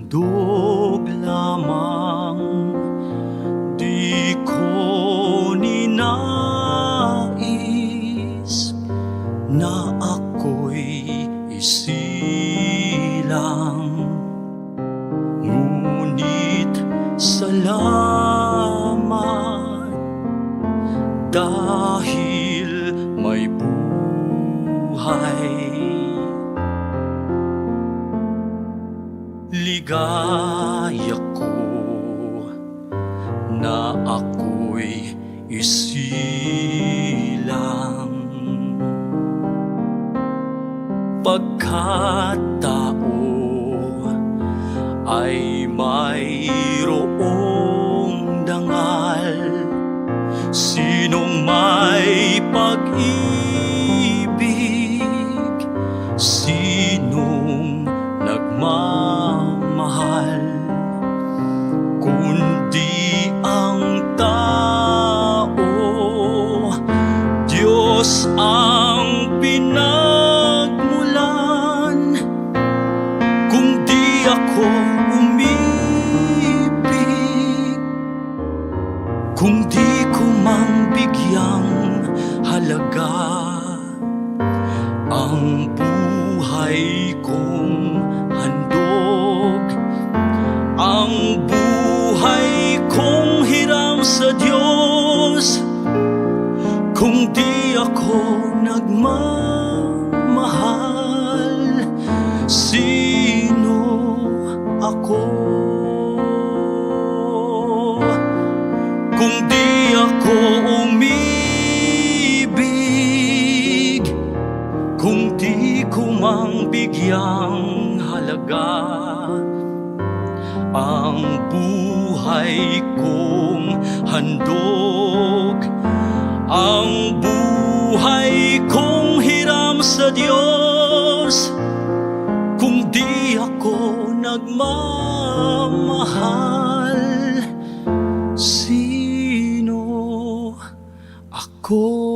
handog lamang, di ko ninais na ako'y isilang. Ngunit salamat dahil may buhay. Ligaya ko na ako'y isilang. Pagkatao ay mayroong dangal, sinong may pag-ibig, sinong nagmamahal, kundi ang tao. Diyos ang pinagmulan. Kung di ako umibig, kung di ko mang bigyang halaga ang buhay kong handog, ang buhay kong hiram sa Diyos, kung di ako nagmamahal, sino ako? Kung di ako umibig, kung di ko mang bigyang halaga ang buhay kong handog, ang buhay kong hiram sa Diyos, kung di ako nagmamahal, sino ako?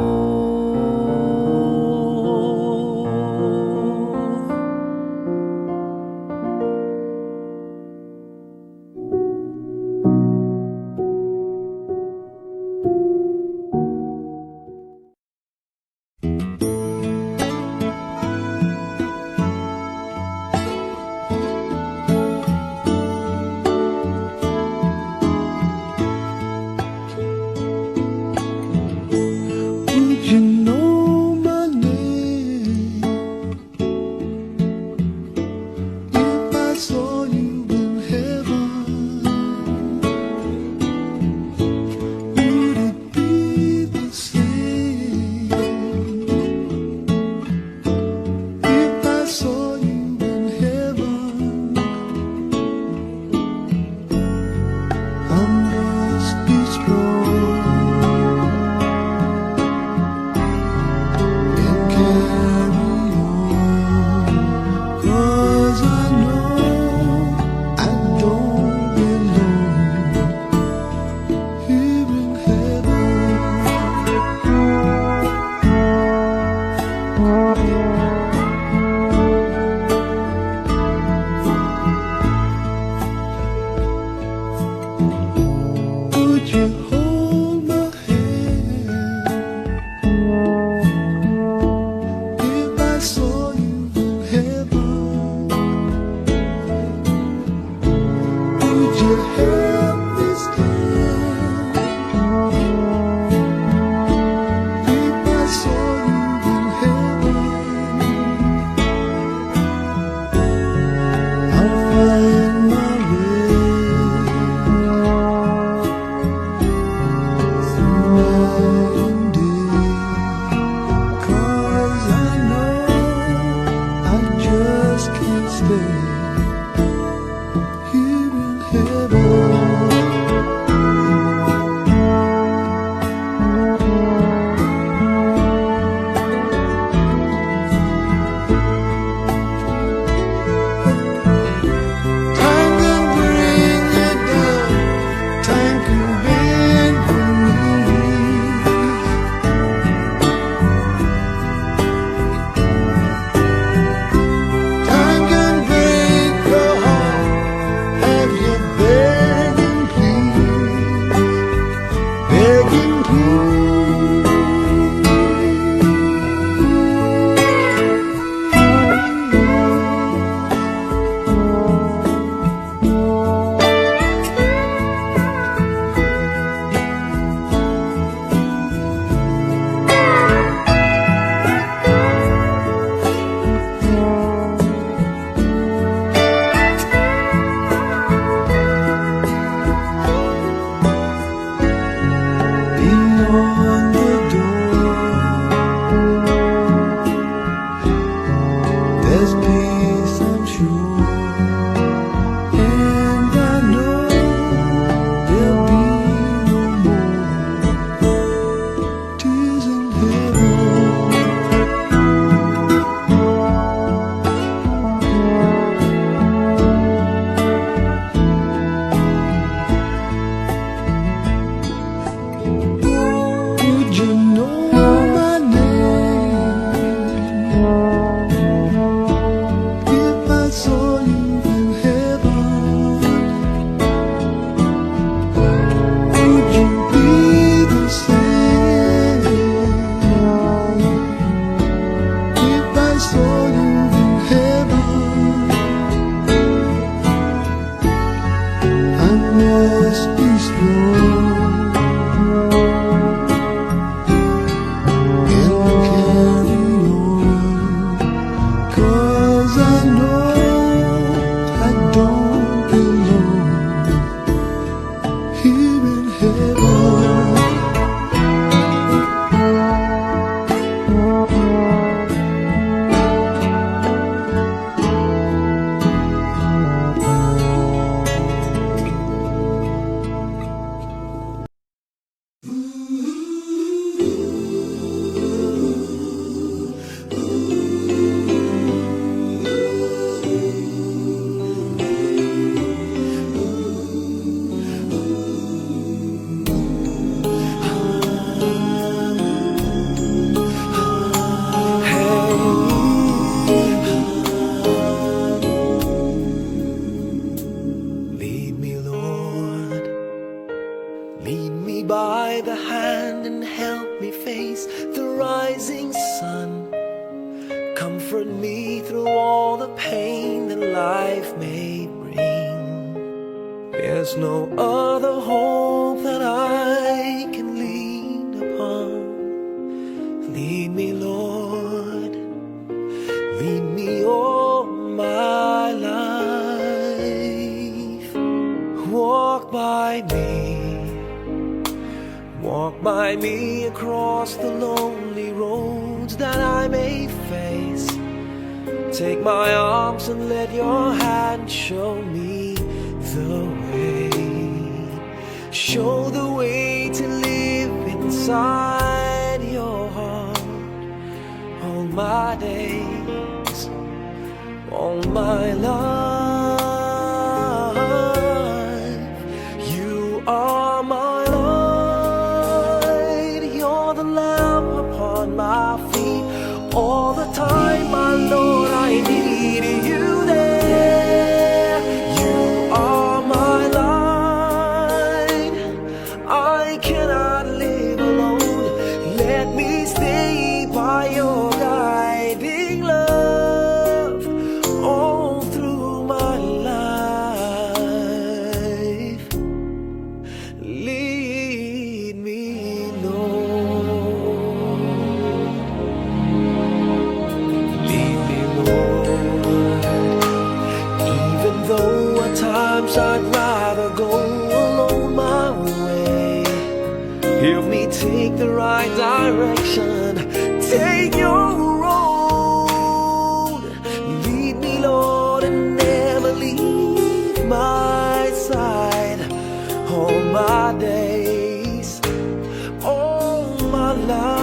west, east, north, and carry on, 'cause I know I don't belong here in heaven. Lead me, Lord, lead me by the hand and help me face the rising sun. Comfort me through all the pain that life may bring. There's no other hope that I can lean upon. Lead me, Lord, lead me all my life. Walk by me across the lonely roads that I may face. Take my arms and let your hand show me the way. Show the way to live inside your heart all my days, all my life. You are my light, you're the lamp upon my feet. All the time, my Lord, I need you there. You are my light, I cannot live alone. Let me stay by your guiding love all through my life. Lead me, Lord. Lead me, Lord. Even though at times I'd rather go alone my way, help me take the right direction. Take your road. Lead me, Lord, and never leave my side. All my days, all my life.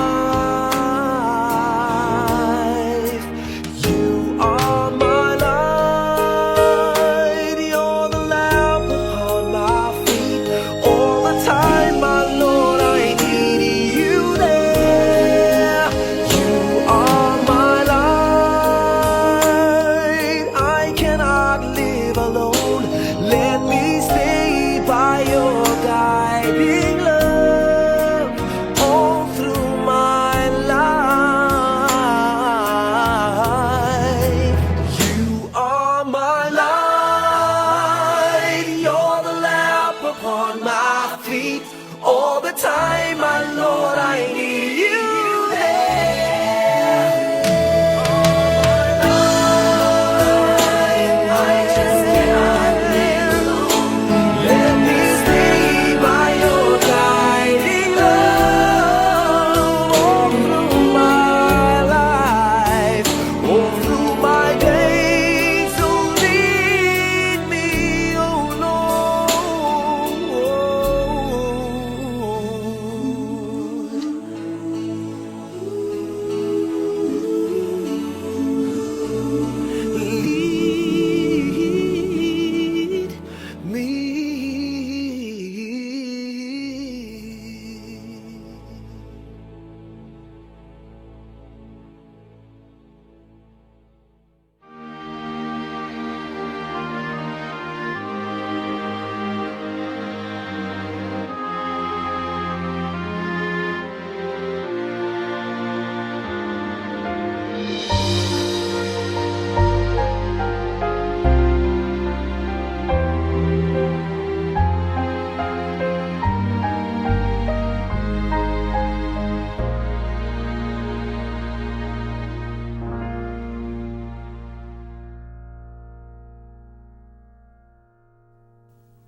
You are my light, you're the lamp upon my feet. All the time, my Lord, I need you there. You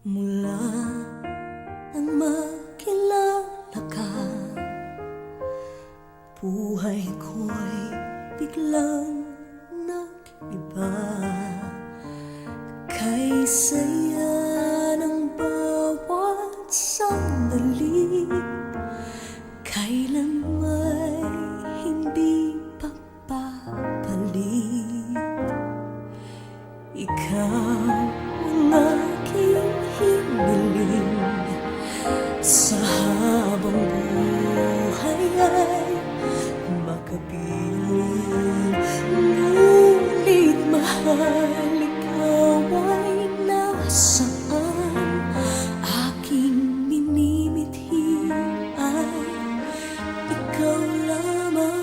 Mula nang makilala ka, buhay ko'y biglang nag-iba. Kay saya ng bawat sandali, kailan may hindi papabalik. Ikaw ang aking hiniling, sa habang buhay ay makapiling. Ngunit mahal, ikaw ay nasaan? Aking minimithi ay ikaw lamang.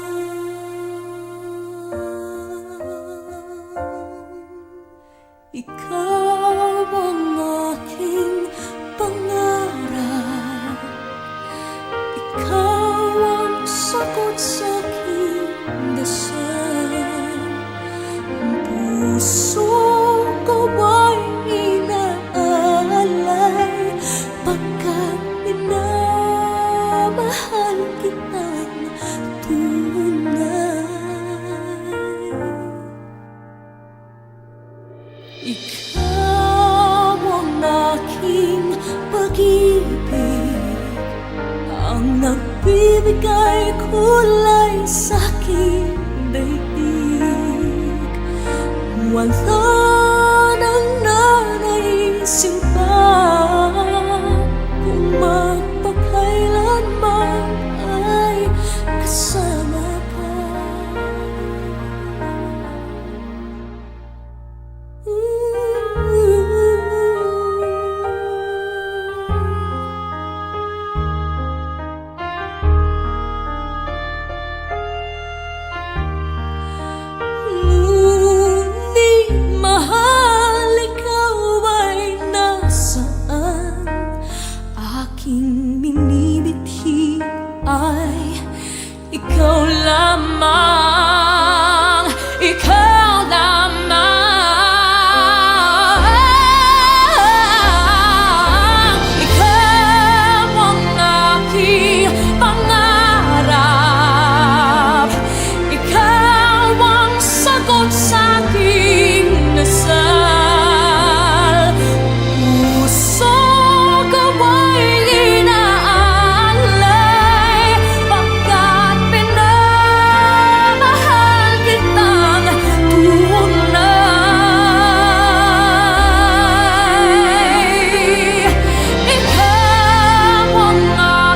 Ikaw ang aking pangarap, ikaw ang sagot sa aking dasal. Ang puso ko ay inaalay, pagkat minamahal kitang tunay. Ikaw ang aking pag-ibig, ang nagbibigay kulay sa aking daigdig. Wala nang nanaisip pa kung magpakailanman ay kasama ka. Ngunit mahal, ikaw ay nasaan? Aking minimithi ay ikaw lamang, ikaw lamang. Ikaw ang aking pangarap, ikaw ang sagot sa aking dasal. Puso ko ay inaalay, pagkat minamahal kitang tunay. Ikaw ang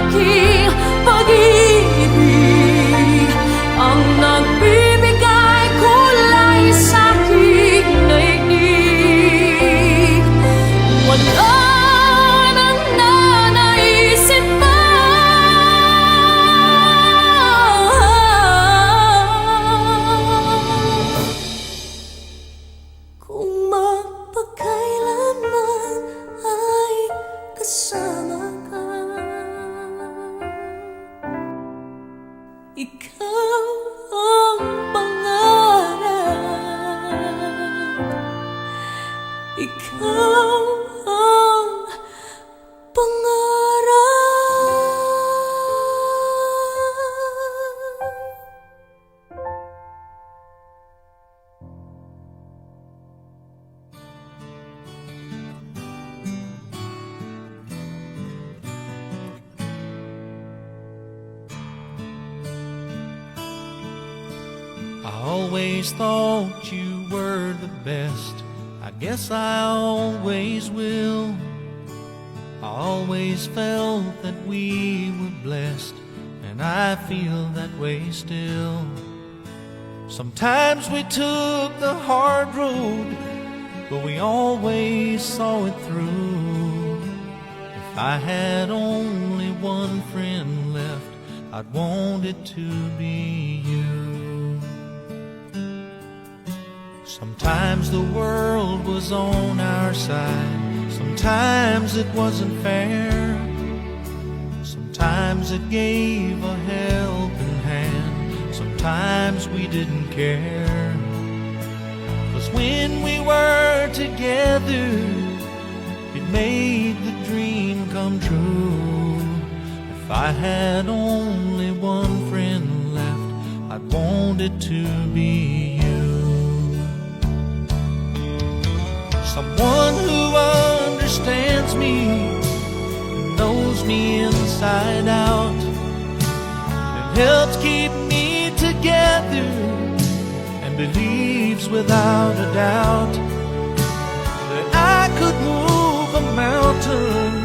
aking pag-ibig, ang nagbibigay kulay sa aking daigdig. Wala nang nanaisip pa kung magpakailanman ay kasama ka. Ikaw ang pangarap, ikaw ang pangarap. I always thought you were the best. I guess I always will. I always felt that we were blessed, and I feel that way still. Sometimes we took the hard road, but we always saw it through. If I had only one friend left, I'd want it to be you. Sometimes the world was on our side, sometimes it wasn't fair. Sometimes it gave a helping hand, sometimes we didn't care. 'Cause when we were together, it made I had only one friend left, I'd want it to be you. Someone who understands me, knows me inside out, and helps keep me together, and believes without a doubt that I could move a mountain.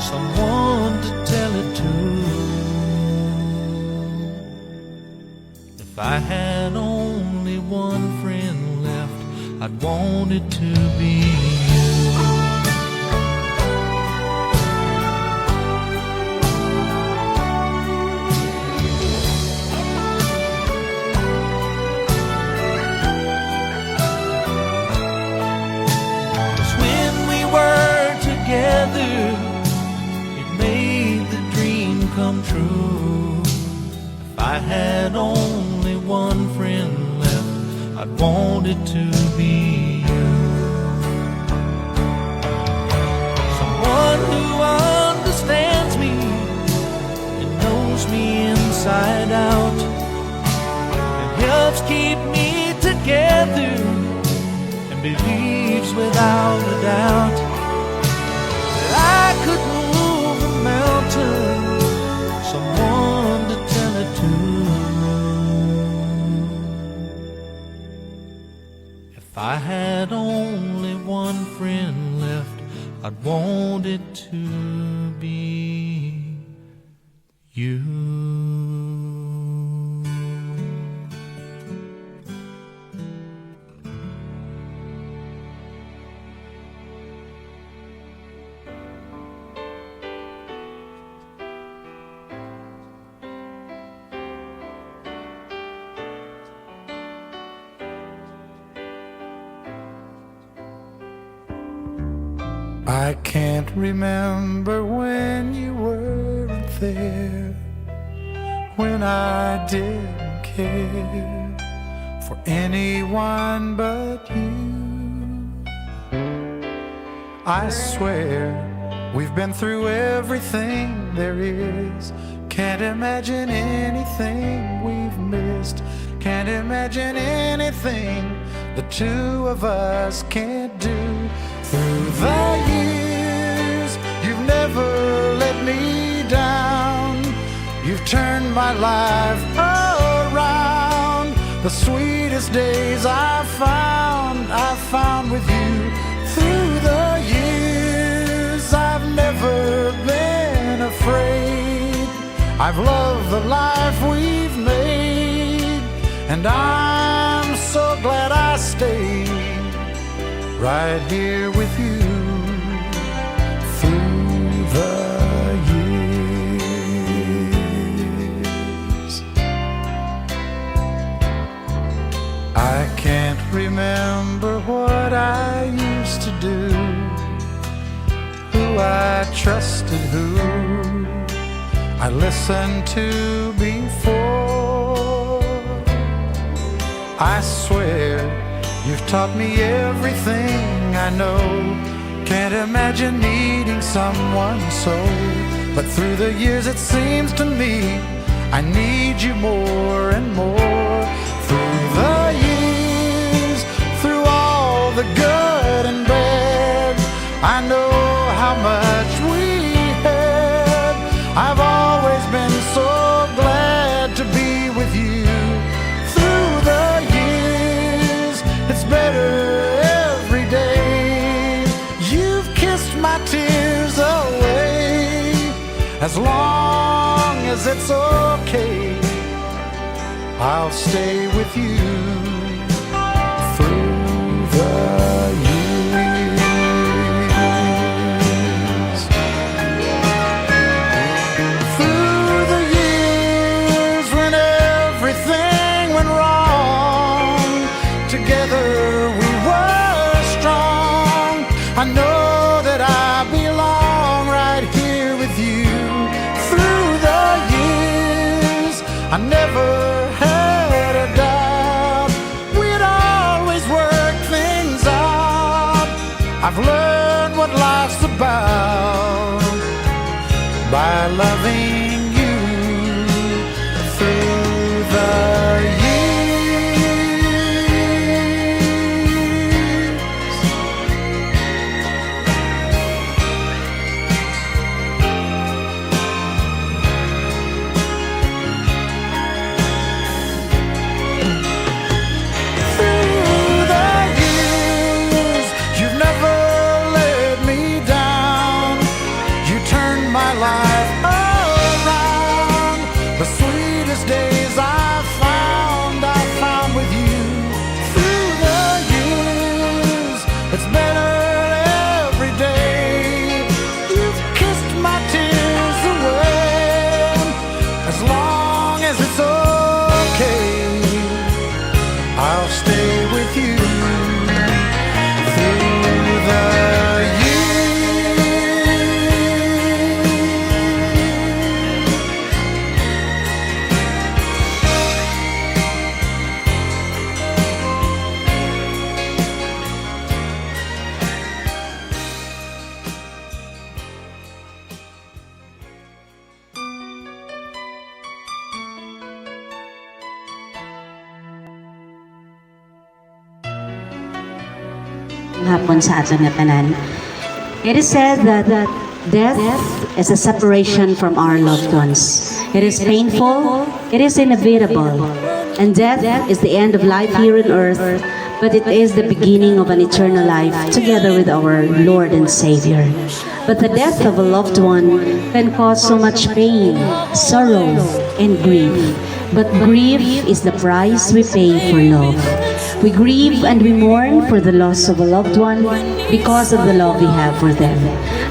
Someone to tell it to. If I had only one friend left, I'd want it to be you. Cause when we were together, come true. If I had only one friend left, I'd want it to be you. Someone who understands me and knows me inside out, and helps keep me together, and believes without a doubt that I could move a mountain. Someone to tell it to. If I had only one friend left, I'd want it to be you. I can't remember when you weren't there, when I didn't care for anyone but you. I swear we've been through everything there is. Can't imagine anything we've missed. Can't imagine anything the two of us can't do. Through the years, you've never let me down. You've turned my life around. The sweetest days I found with you. Through the years, I've never been afraid. I've loved the life we've made, and I'm so glad I stayed right here with you through the years. I can't remember what I used to do, who I trusted, who I listened to before. I swear you've taught me everything I know. Can't imagine needing someone so. But through the years it seems to me I need you more and more. Through the years, through all the good and bad, I know how much we had. I've always been so glad to be with you. Through the years, it's better every day. You've kissed my tears away. As long as it's okay, I'll stay with you through the years. Through the years when everything went wrong, together we were strong. I know that I belong right here with you. Through the years, I never had a doubt we'd always work things out. I've learned what life's about by loving You've never let me down. You turned my life around. The sweetest days I found with you. Through the years, it's better every day. You've kissed my tears away. As long as it's okay, I'll stay with you. Hapon sa aton nga tanan. It is said that death is a separation from our loved ones. It is painful, it is inevitable, and death is the end of life here on earth, but it is the beginning of an eternal life together with our Lord and Savior. But the death of a loved one can cause so much pain, sorrow, and grief. But grief is the price we pay for love. We grieve and we mourn for the loss of a loved one because of the love we have for them.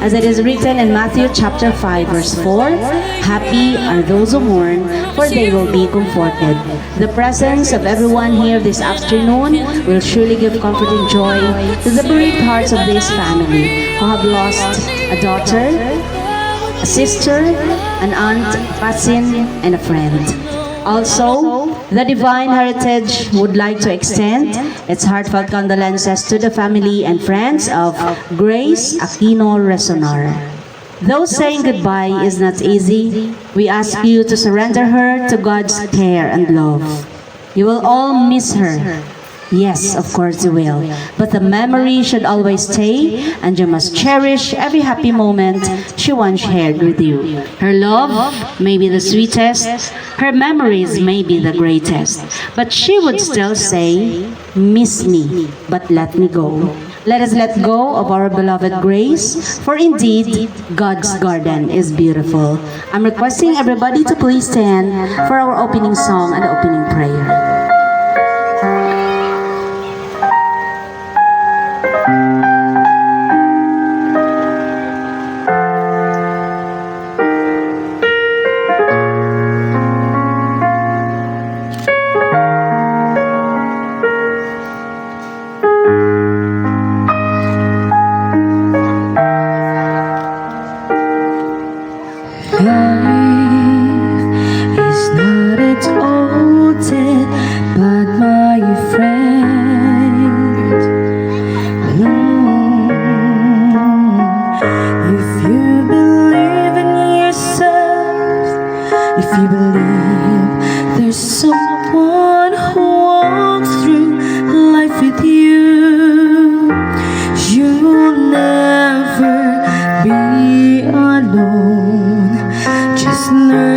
As it is written in Matthew chapter 5 verse 4, happy are those who mourn, for they will be comforted. The presence of everyone here this afternoon will surely give comfort and joy to the bereaved hearts of this family who have lost a daughter, a sister, an aunt, cousin, and a friend. Also, the Divine Heritage would like to extend its heartfelt condolences to the family and friends of Grace Aquino Resonar. Though saying goodbye is not easy, we ask you to surrender her to God's care and love. You will all miss her. Yes, of course you will. But the memory should always stay, and you must cherish every happy moment she once shared with you. Her love may be the sweetest, her memories may be the greatest, but she would still say, miss me, but let me go. Let us let go of our beloved Grace, for indeed, God's garden is beautiful. I'm requesting everybody to please stand for our opening song and opening prayer.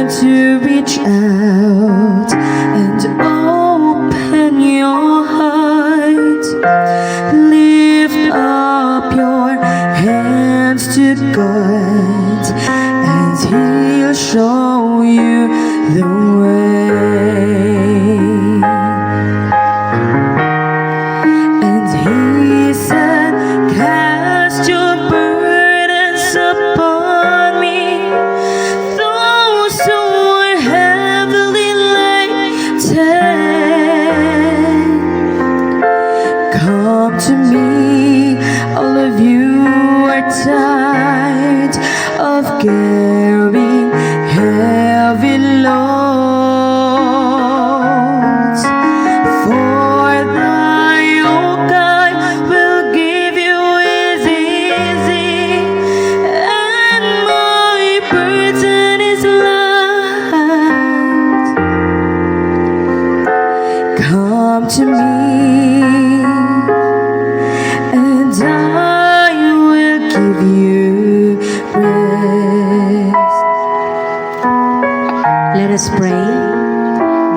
To reach out and open your heart, lift up your hands to God, and He'll show you the way. And He said, cast your burdens upon me, come to me, all of you are tired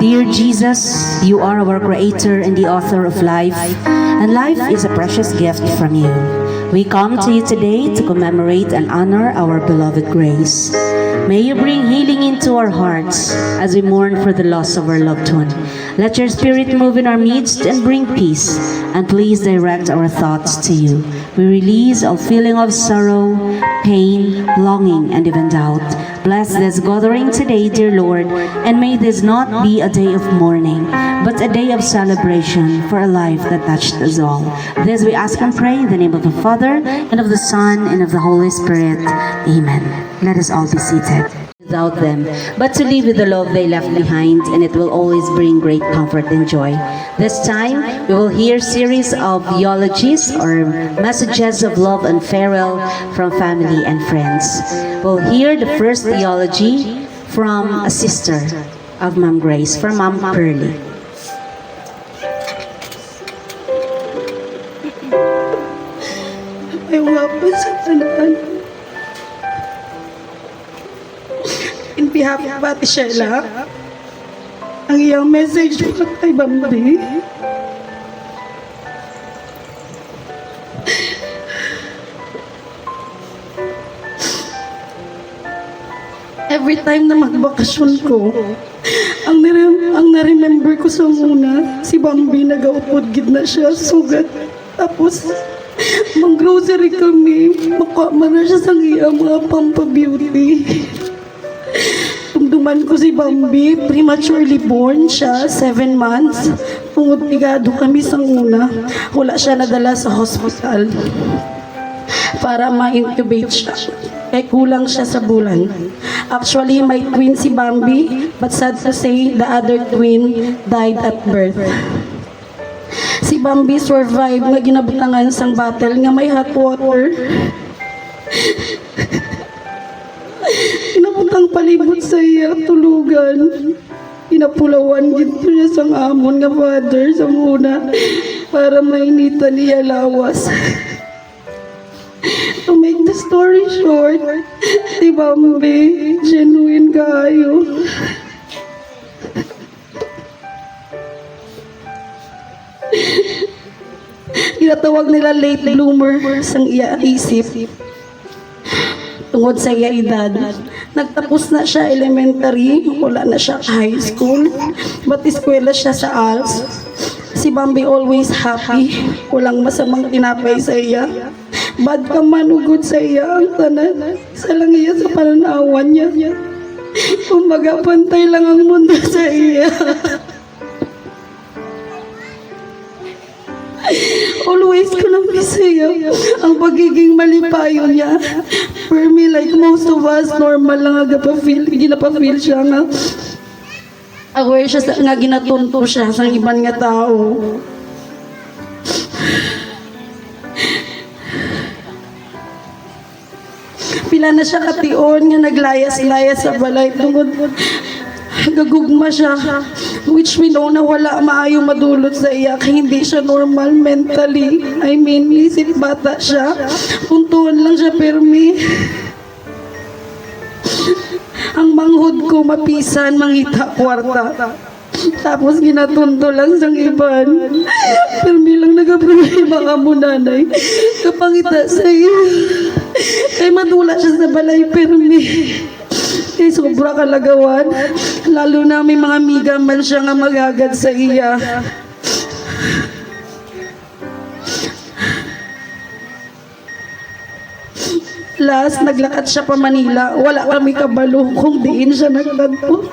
Dear Jesus, you are our creator and the author of life, and life is a precious gift from you. We come to you today to commemorate and honor our beloved Grace. May you bring healing into our hearts as we mourn for the loss of our loved one. Let your spirit move in our midst and bring peace, and please direct our thoughts to you. We release all feeling of sorrow, pain, longing, and even doubt. Bless this gathering today, dear Lord, and may this not be a day of mourning, but a day of celebration for a life that touched us all. This we ask and pray in the name of the Father, and of the Son, and of the Holy Spirit. Amen. Let us all be seated. Without them, but to live with the love they left behind, and it will always bring great comfort and joy. This time, we will hear series of eulogies or messages of love and farewell from family and friends. We'll hear the first eulogy from a sister of Ma'am Grace, from Ma'am Pearlie. Ay, wapa sa tanan. In behalf of Ate Sheila, ang iyang message ko kay Bambi. Every time na magbakasyon ko, ang na-remember ko sa una, si Bambi nag-aupod gid na siya, sugat. Tapos, mang-grocery kami, makamara siya sa iya mga pampabeauty. Tumduman ko si Bambi, prematurely born siya, 7 months. Pungod-tigado kami sa una. Wala siya nadala sa hospital para ma-incubate siya. Kaya kulang siya sa bulan. Actually, may twin si Bambi, but sad to say, the other twin died at birth. Si Bambi survived nga ginabutangan sang battle nga may hot water. Inabutang palibot sa iya tulugan. Inapulawan dito niya sang amon nga father sa muna para mainitan niya lawas. To make the story short, si Bambi genuine kayo. Tinatawag nila late bloomer sang iya isip. Tungod sa iya edad, nagtapos na siya elementary, wala na siya high school, but eskwela siya sa ALS. Si Bambi always happy, walang masamang tinapay sa iya. Bad ka man o good sa iya ang tanan, isa lang iya sa pananawan niya. Kumbaga pantay lang ang mundo sa iya. Always ko nang isaya ang pagiging malipayo niya. For me, like most of us, normal lang nga ginapa-feel siya nga. Aware siya sa, nga ginatunto siya sa ibang nga tao. Pila na siya kation nga naglayas-layas sa balay tungod gagugma siya, which we know na wala maayong madulot sa iya kaya hindi siya normal mentally. I mean, isip bata siya, puntuan lang siya permi. Ang manghod ko mapisan, mangita kwarta. Tapos ginatunto lang sang iban. Permi lang nagaproblema ka mo nanay. Kapangita sa iya. Kaya madula siya sa balay permi. Kaya sobra kalagawan. Lalo na may mga miga man siya nga magagad sa iya. Last, naglakad siya pa Manila. Wala kami kabalo kung diin siya nagtagpo.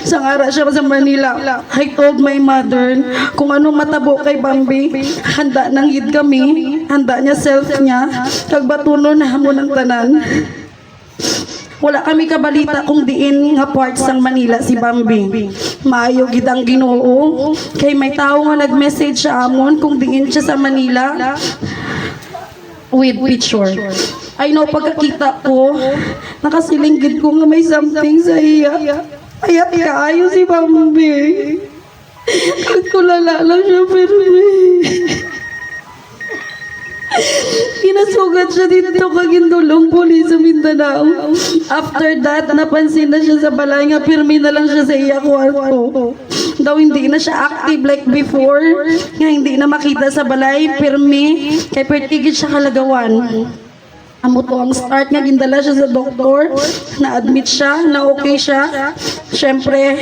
Sang ara siya sa Manila, I told my mother kung ano matabo kay Bambi, handa nang hid kami, handa niya self niya, kag batunon na mo ng tanan. Wala kami kabalita kung diin nga part sang Manila si Bambi. Maayo gid ang Ginoo kay may tao nga nag-message sa amon kung diin siya sa Manila with picture. I know pagkakita ko, nakasilingkid ko nga may something sa iya. Ayat kaayo si Bambi. Kulala lang siya pero pinasugat siya dito kagindulong pulis sa Mindanao. After that, napansin na siya sa balay nga pirmi na lang siya sa iya kwarto. daw hindi na siya active like before, nga hindi na makita sa balay, pirmi, kay pertigid siya kalagawan. Amo to ang start nga gindala siya sa doktor, na-admit siya, na okay siya. Siyempre,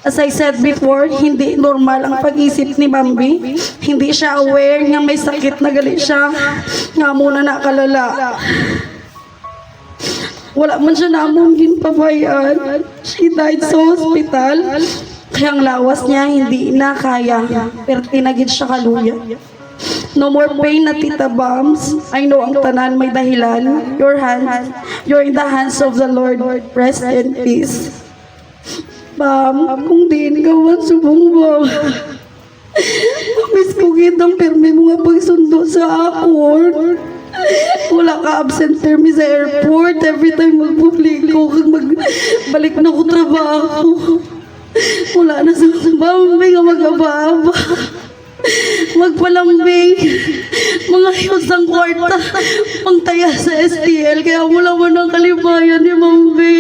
as I said before, hindi normal ang pag-isip ni Bambi. Hindi siya aware nga may sakit na gali siya, nga muna nakalala. Wala man siya namong ginpabayan. She died sa hospital. Kaya ang lawas niya hindi na kaya. Pero tinagid siya kaluya. No more pain na Tita Bams. I know ang tanan may dahilan. You're in the hands of the Lord. Rest in peace. Bam, kung diin ka man subong ba? Miss ko kitang permi mo nga pagsundo sa akon. Wala ka absent permi sa airport. Every time magpuplik ko, kag magbalik na ko trabaho. Wala na sa Bambi nga mag-aba-aba. Magpalambing. Mga yusang kwarta. Pangtaya sa STL. Kaya wala man ang kalibayan ni Bambi.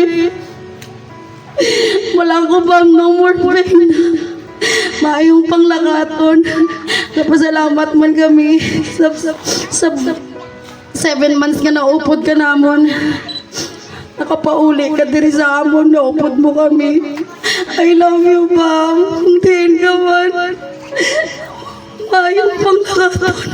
Wala ko bang no more pain. Maayong panglakaton. Napasalamat man kami sa 7 months nga naupod ka namon. Nakapauli ka diri sa amon, naupod mo kami. I love you, Bam. Hindi ka man. Maayong panglakaton.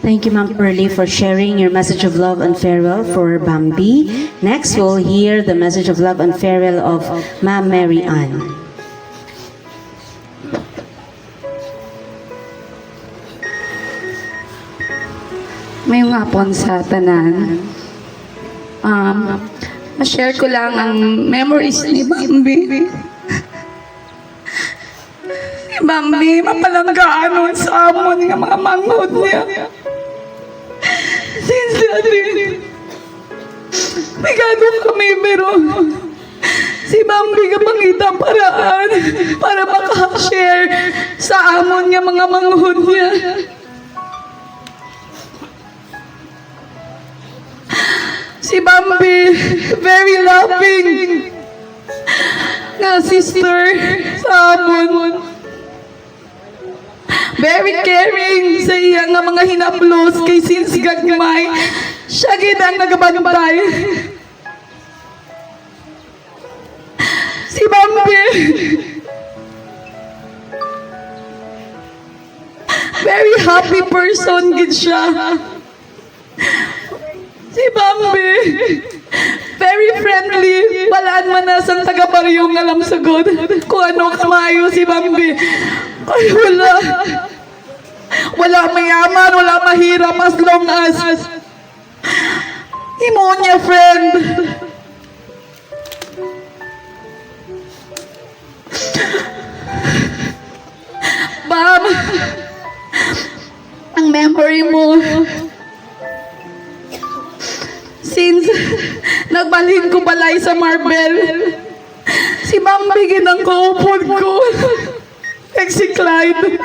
Thank you, Ma'am Pearly, for sharing your message of love and farewell for Bambi. Next, we'll hear the message of love and farewell of Ma'am Mary Ann. May ngapon sa tanan. Ma-share ko lang ang memories ni Bambi. Si Bambi, mapalanggaan sa amon nga mga manghod niya. Since dati, may gano'n kami, pero si Bambi kapangita paraan para makashare sa amon nga mga manghod niya. Si Bambi, very loving nga sister sa amon. Very caring sa iya nga mga hinaplos kay since gagmay. Siya gid ang nagabantay. Si Bambi, very happy person gid siya. Si Bambi, very friendly. Balaan man na sa taga-baryong alam sagod kung ano kamayo si Bambi. Ay, wala mayaman, wala mahirap as long as imo niya friend. Bam, ang memory mo since nagbalhin ko balay sa Marbel, si Bambi ginang kaupod ko. Kag si Clyde.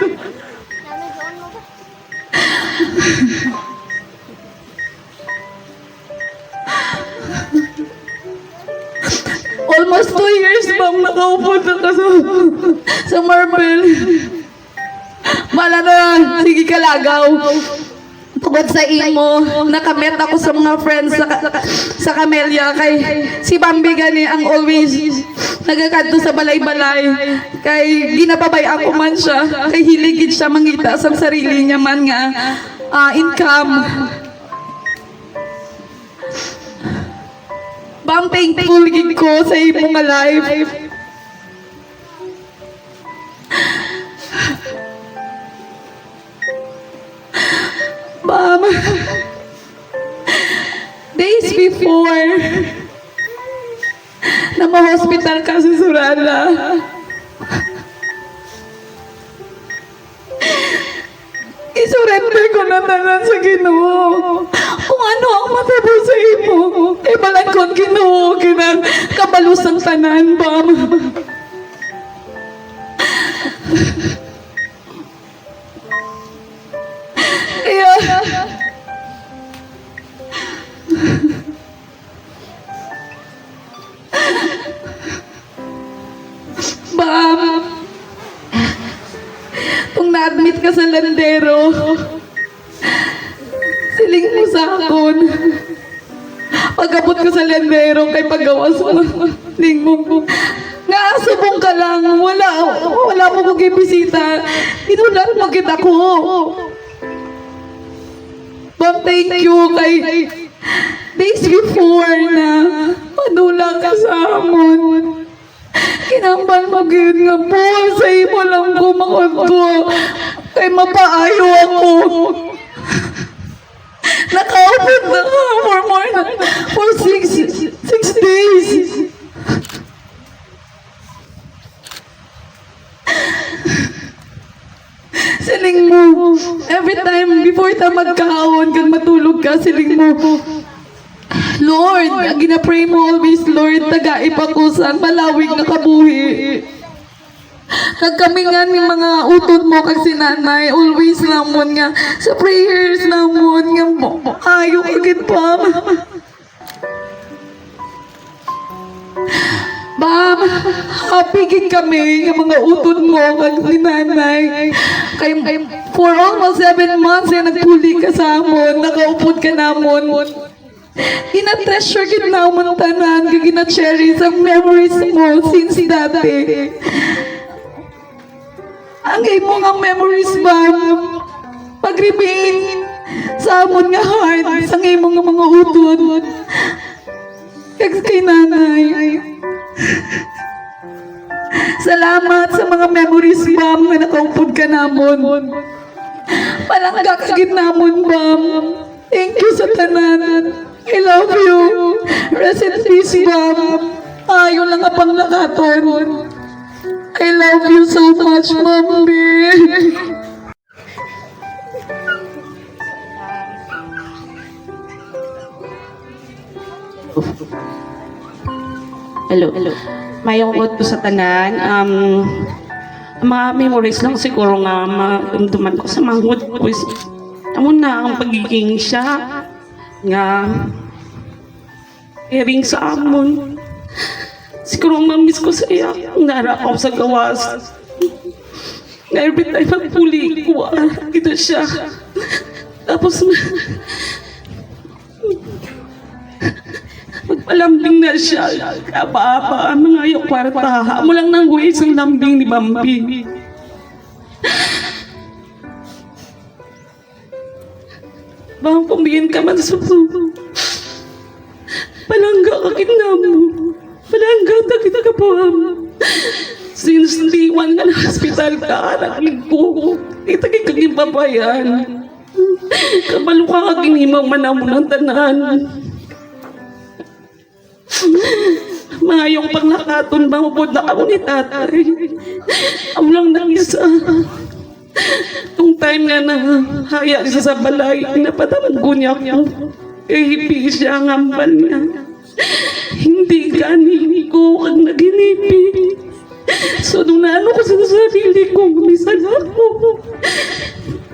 Almost 2 years bang nakaupod na ka sa Marbel. Wala na, sige kalagaw. Tungod sa imo, nakamit ako sa mga friends sa Camellia kay si Bambi gani ang always nagakadto sa balay-balay kay ginapabay ako man siya kay hiligid siya mangita sa sarili niya man nga income. Bam, thankful gid ko sa imo nga life. Bam, days before na ma-hospital ka sa Surala, isurrender ko na tanan sa Ginoo. Kung ano ang matabo sa imo, ibalan ko ang Ginoo, kinang kabalusang tanan, Bam. Kaya, Siling mo sa akon. Pagabot ko sa lendero kay paggawas mo. Siling mo. Nga subong ka lang. Wala mo kong ibisita. Inulan mo kita ko. Ma'am, thank you kay days before na padula ka sa amon. Kinambal mag-yun nga po. Sa imo lang ko ko. Kay mapaayo ako. Nakaupit na for 6 days. Siling mo, every time before ta magkaon, kag matulog ka, siling mo, Lord, ang ginapray mo always, Lord, taga-ipakusan, malawig na kabuhi. Kag kami nga ni mga utod mo kag sinanay, always namon nga, sa prayers namon nga, ayaw kagit pa. Ma'am, happy gid kami ng mga utod mo kag ni nanay. Kay for almost 7 months ay nagpuli ka sa amon, nakaupod ka namon. Gina-treasure gid namon tanan, kag gina-cherish ang memories mo since dati. Ang imo nga memories, ma'am, pag-remain sa amon nga heart, sa imo nga mga utod. Kag kay nanay. Salamat sa mga memories, ma'am, na nakaupod ka namon. Palangga kagid namon, ma'am. Thank you sa tanan. I love you. Rest in peace, ma'am. Ayaw lang nga pang nakaton. I love you so much, Mommy. Hello. Mayong ko sa tanan. Mga memories lang siguro nga matumtuman ko sa manghod ko. Amo na ang pagiging siya nga caring sa amon. Siguro mamiss ko sa iya. Narakaw sa gawas. Nga every time magpuli ko, ito siya. Tapos magpalambing na siya. Apa-apa, mga yung kwarta. Amo lang nang huwis ang lambing ni Bambi. Bang pumbihin ka man sa puso. Palangga ka kinamo. Palangga ta kita ka po. Since liwan ka na hospital ka, nakilig ko. Kita kaging babayan. Kabalo ka kaging himang manamo ng tanan. Mayong panglakaton bang upod na ako ni tatay. Amo lang nang isa. Nung time nga na haya siya sa balay, napatamag niya ako. Ihipi siya ang ambal niya. Hindi ganini ko ang naginipi. So nung naano ko sa sarili ko, misan ako.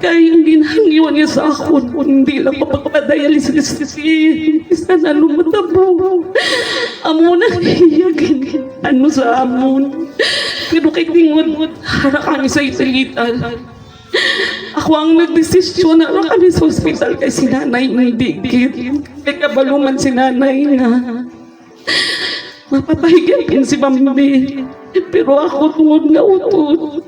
Kaya yung ginahangyawan niya sa akin, hindi lang mapagpadayalis isa na lumatabo. Amo na niyagin, ano sa amon. Pero kay tingon, harap kami sa italitan. Ako ang nagdesisyon na kami sa hospital kay si nanay hindi git. Kay kabaluman si nanay nga. Mapapahigyan si Bambi. Pero ako tungod na utod.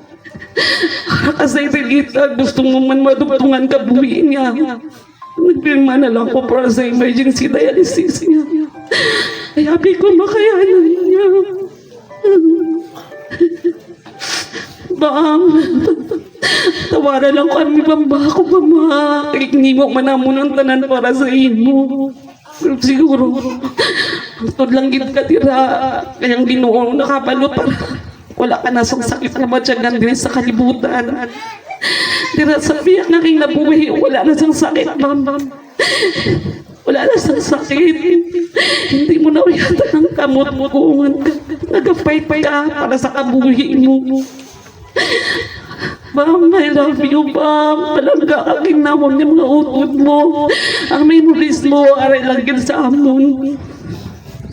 Kasi Relita, gusto mo man madugtungan ka buwiin niya. Nagpirma na lang ko para sa emergency dialysis niya. Kaya ko makayanan niya. Bang, tawaran lang kami Bamba ako Bamba. Hindi mo manamon ang tanan para sa imo. Pero siguro, ang lang gid ka tira. Kayang Ginoo nakapalo para wala ka na sa sakit na matyagan din sa kalibutan. Dira sa biyak na king nabuhi, wala na sang sakit, Bambam. Wala na sang sakit. Hindi mo na uyatan ang kamot mo kung nag-fight ka para sa kabuhi mo. Bam, I love you, Bam. Palangga aking namon yung mga utod mo. Ang memories mo, aray lang sa amon.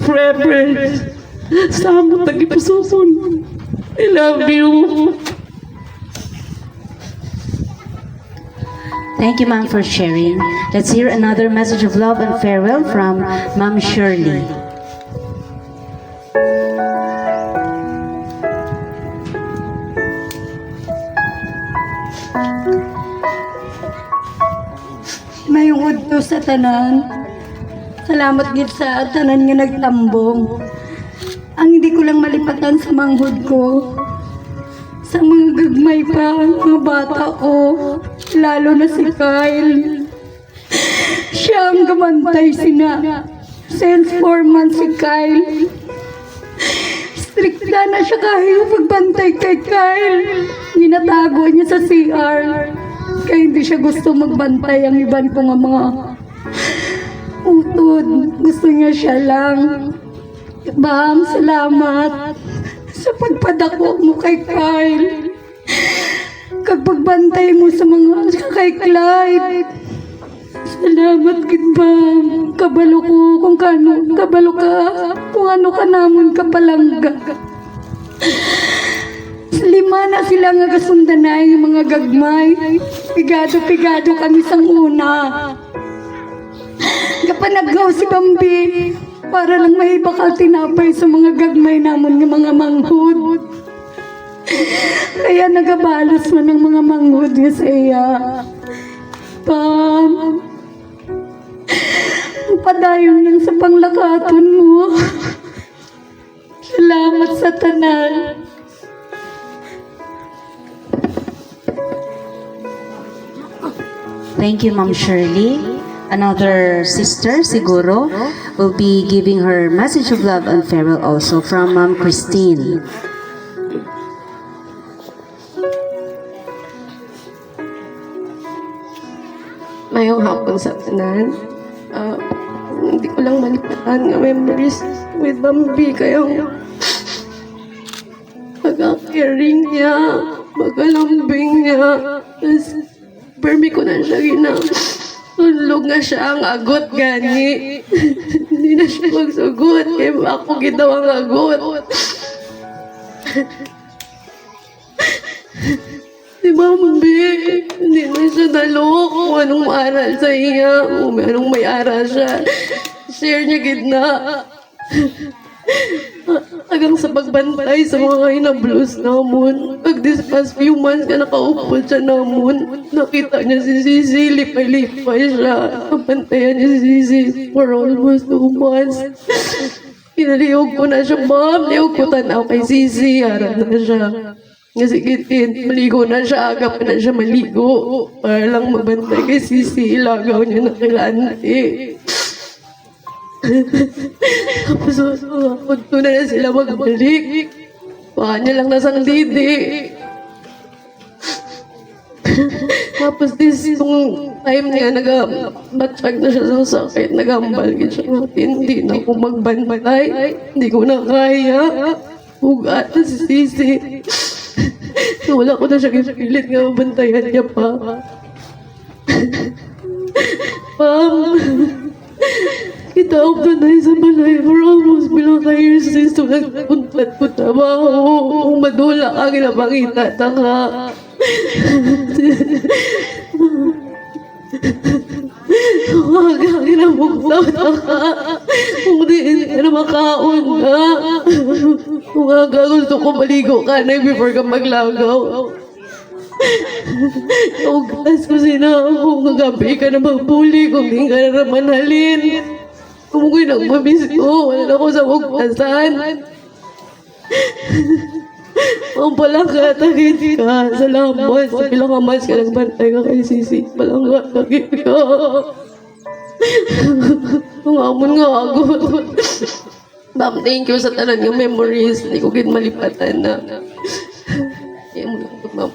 Forever. Sa amon, tagipusupon. I love you. Thank you, ma'am, for sharing. Let's hear another message of love and farewell from Ma'am Shirley. Mayungod to sa tanan. Salamat gid sa tanan nga nagtambong. Ang hindi ko lang malipatan sa manghud ko. Sa mga gagmay pa, mga bata ko, lalo na si Kyle. Siya ang gamantay sina. Since 4 months si Kyle. Strikta na siya kahit pagbantay kay Kyle. Ginatago niya sa CR. Kaya hindi siya gusto magbantay ang iban ko nga mga utod. Gusto niya siya lang. Bam, salamat sa pagpadako mo kay Kyle. Kapagbantay mo sa mga kay Clyde. Salamat gid Bam. Kabalo ko kung kano, kabalo ka kung ano ka namon kapalangga. 5 na sila nga kasundanay mga gagmay. Pigado-pigado kami sang una. Kapanagaw si Bambi para lang may bakal tinapay sa mga gagmay namon ng mga manghud. Kaya nagabalos man ng mga manghud nga sa iya. Pam, padayon lang sa panglakaton mo. Salamat sa tanan. Thank you, Ma'am Shirley. Another sister, siguro, will be giving her message of love and farewell also from Ma'am Christine. Mayong hapon sa tanan. Hindi ko lang malipatan nga memories with Bambi kayong pagka-caring niya, pagkalambing niya. Tapos, permi ko na siya tulog na siya ang agot gani. Hindi na siya magsugot kaya ako gitaw ang agot. Si Bambi, hindi na siya dalo kung anong maaral sa iya, kung anong may aral siya. Share niya gitna. Hanggang sa pagbantay sa mga inablos namon. Pag this past few months ka nakaupo siya namon, nakita niya si Sisi, lipay-lipay siya. Napantayan niya si Sisi for almost 2 months. Pinalihog ko na siya, ma'am. Lihog ko tanaw kay Sisi. Harap na siya. Kasi gitin, maligo na siya, agap na siya maligo. Para lang mabantay kay Sisi, ilagaw niya na kilante. Tapos, punto na sila magbalik. Baka niya lang nasang didi. Tapos, itong time niya, nag-batchag na siya sa sakit, nag-ambal siya. Hindi na ako magbantay. Hindi ko na kaya. Ugat na si Sisi. Wala ko na siya kipilit nga mabantayan niya pa. Kita ako na sa balay for almost below the years since to nagpuntat ko trabaho. Kung madula ka, ginapangita ta ka. Huwag ginamugtaw ta ka. Kung di ka na makaon ka. Huwag gusto ko maligo ka na before ka maglagaw. Ugas ko kung gabi ka na magbuli, kung di ka na manhalin. Kung ko'y nagmamiss ko, wala na ako sa ugtasan. Ang palangkatakit ka, salamat. Sa pilangamas ka nagbantay ka kay Sisi, palangkatakit ka. Ang amon nga ako. Ma'am, thank you sa tanan ng memories. Hindi ko gid malipatan na. Ma'am.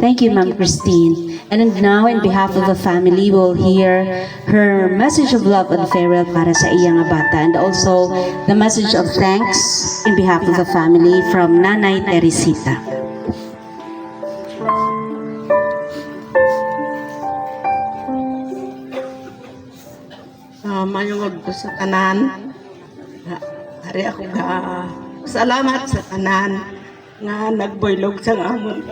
Thank you, Ma'am Christine. And now, in behalf of the family, we'll hear her message of love and farewell para sa iyang bata, and also the message of thanks in behalf of the family from Nanay Teresita. Mayungod ko sa tanan. Hari ako ga salamat sa tanan nga nagboylog sa amon.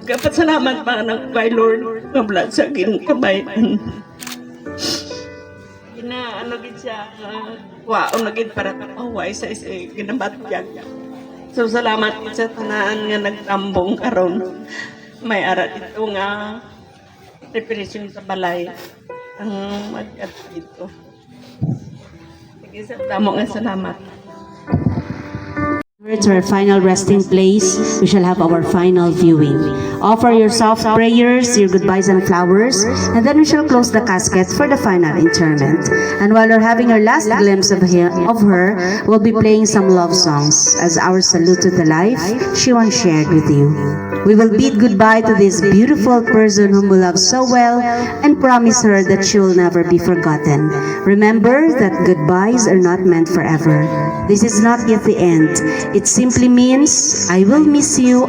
Kapasalamat pa ng kay Lord nga wala sa ginkabayan. Ano gid siya, waon na gid para kapaway sa ginabatyag. So salamat gid sa tanan nga nagtambong karon. May ara dito nga preparation sa balay ang mag-at dito. Sige sa damo nga salamat. To our final resting place, we shall have our final viewing. Offer your soft prayers, your goodbyes and flowers, and then we shall close the casket for the final interment. And while we're having our last glimpse of her, we'll be playing some love songs as our salute to the life she once shared with you. We will bid goodbye to this beautiful person whom we love so well and promise her that she will never be forgotten. Remember that goodbyes are not meant forever. This is not yet the end. It simply means I will miss you.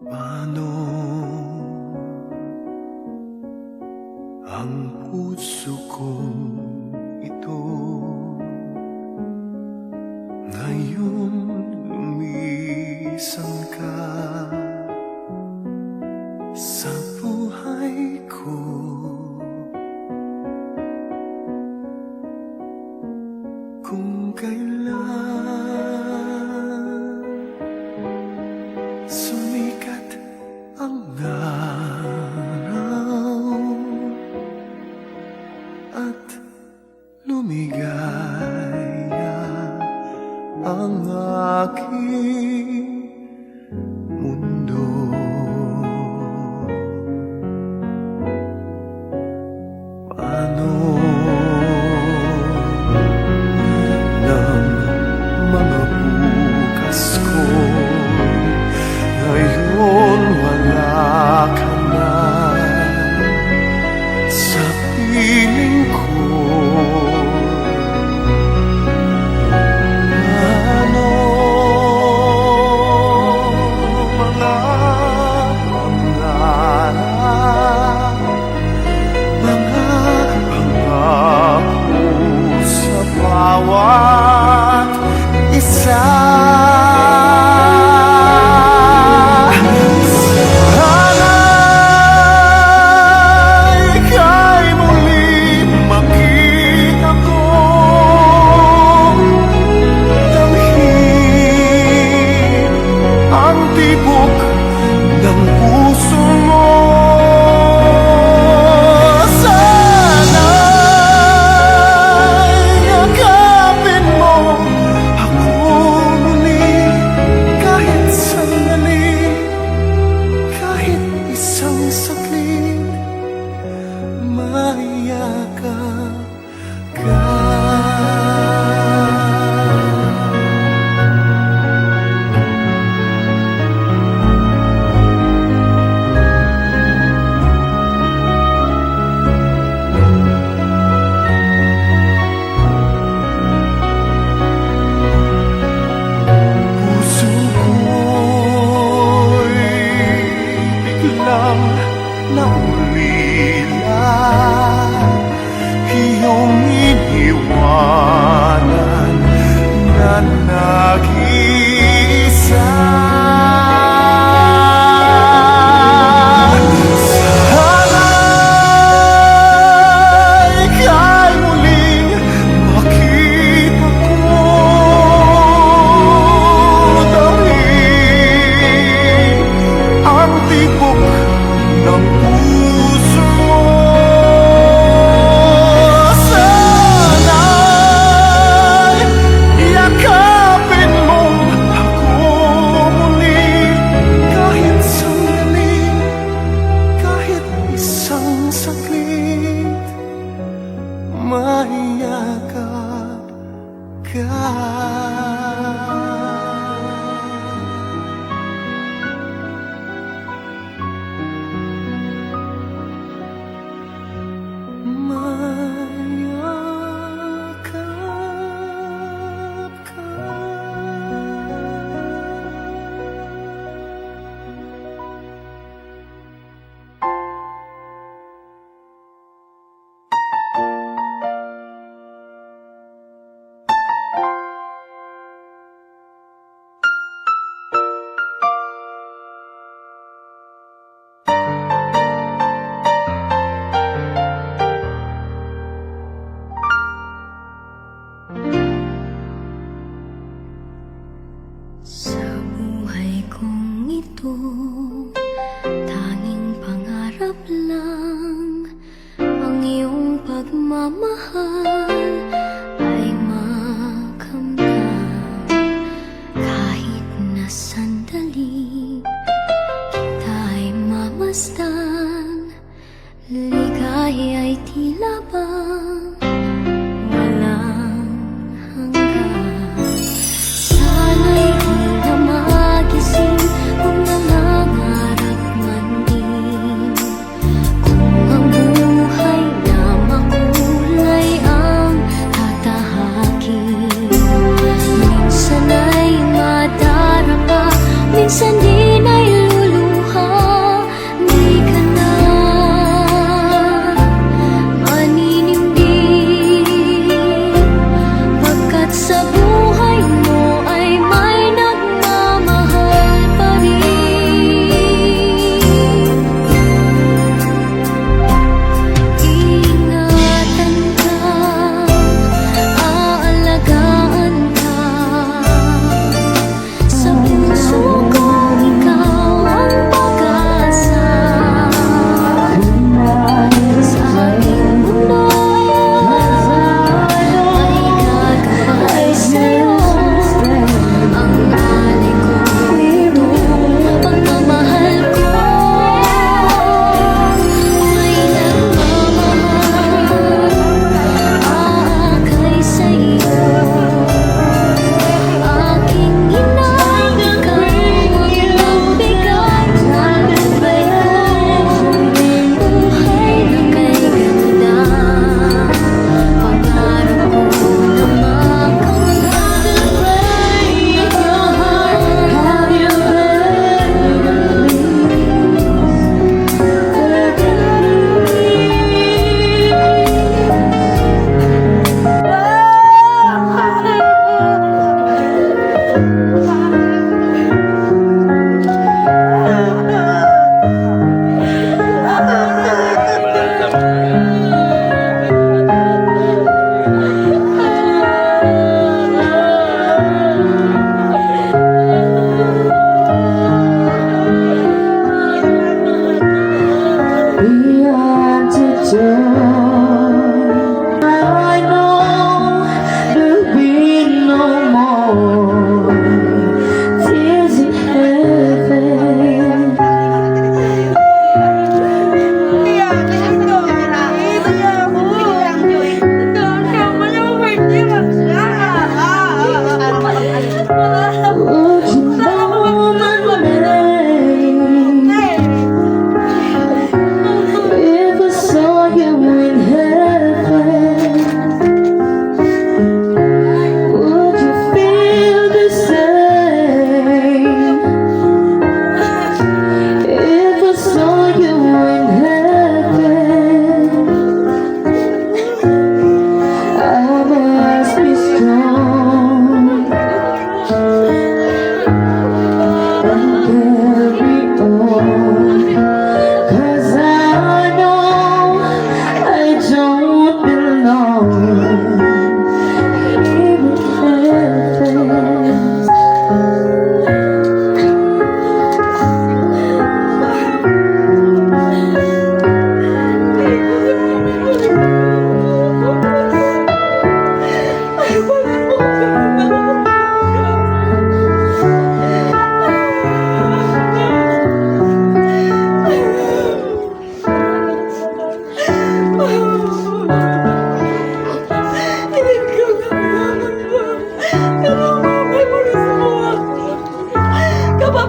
Paano ang puso ko ito ngayon lumisan ka sa buhay ko? Kung kailan sumikat ang araw at lumigaya ang aking mundo. Paano ng mga bukas ko ngayon wala ka na sa piling ko? Ano mga pangarap, mga pangako sa bawat isa? Ang Mayakap ka. Sa buhay kong ito, tanging pangarap lang ang iyong pagmamahal ay makamdam. Kahit na sandali kita'y mamasdan, ligay ay tila bang walang hanggan. Sana'y di na magising kung nangangarap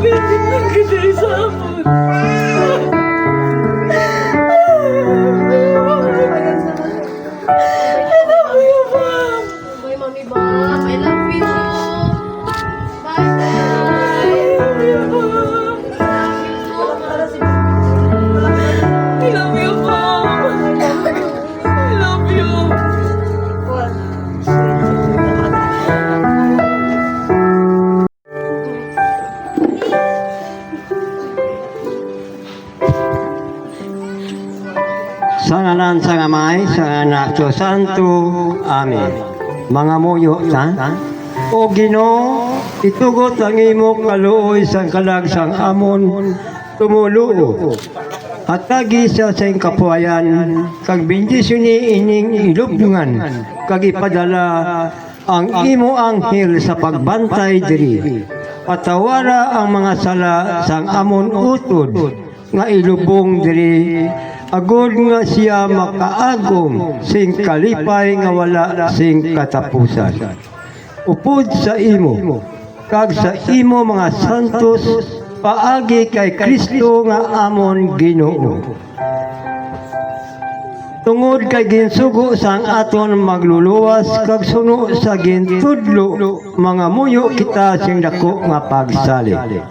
Bitin lang kita sa amon. I love you, Mom. Bye, Mami Bam. I love you. Bye, I love you, Mom. I love you, Mom. I love you. Sa ngalan sa Amay, sa Anak, sa Santo, Amen. Mga muyo ta, o Ginoo, itugot ang imo kaluoy sang kalagsang amon tumuluo. At tagi sa ing kapuayan, kag bendisyon ni ining ilubngan, kag ipadala ang imo anghel sa pagbantay diri. Patawara ang mga sala sang amon utod, nga ilubong diri agod nga siya makaagom sing kalipay nga wala sing katapusan. Upod sa imo kag sa imo mga santos paagi kay Kristo nga amon Ginoo. Tungod kay ginsugo sang aton magluluwas kag suno sa gintudlo mga muyo kita sing dako nga pagsalig.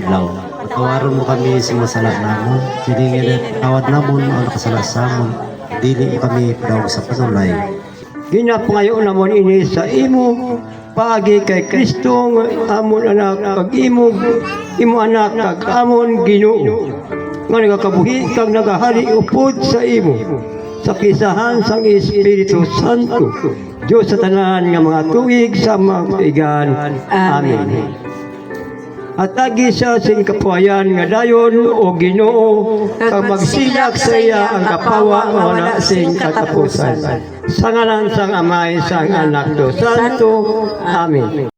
Law, patawaron mo kami sa masala namon, diningin at tawad namon ang nakasala sa amon, dili mo kami daw sa panulay. Ginapangayo namon ini sa imo paagi kay Kristo nga amon anak kag imo anak kag amon Ginoo nga nagakabuhi kag nagahari upod sa imo sa kisahan sang Espiritu Santo Diyos sa tanan nga mga tuig sa mga kaigan. Amen. At tagi sa sing kapuayan nga dayon o Ginoo kag magsilak sa iya ang kapawa nga wala sing katapusan. Sa ngalan sang Amay, sang Anak, do Santo. Amen.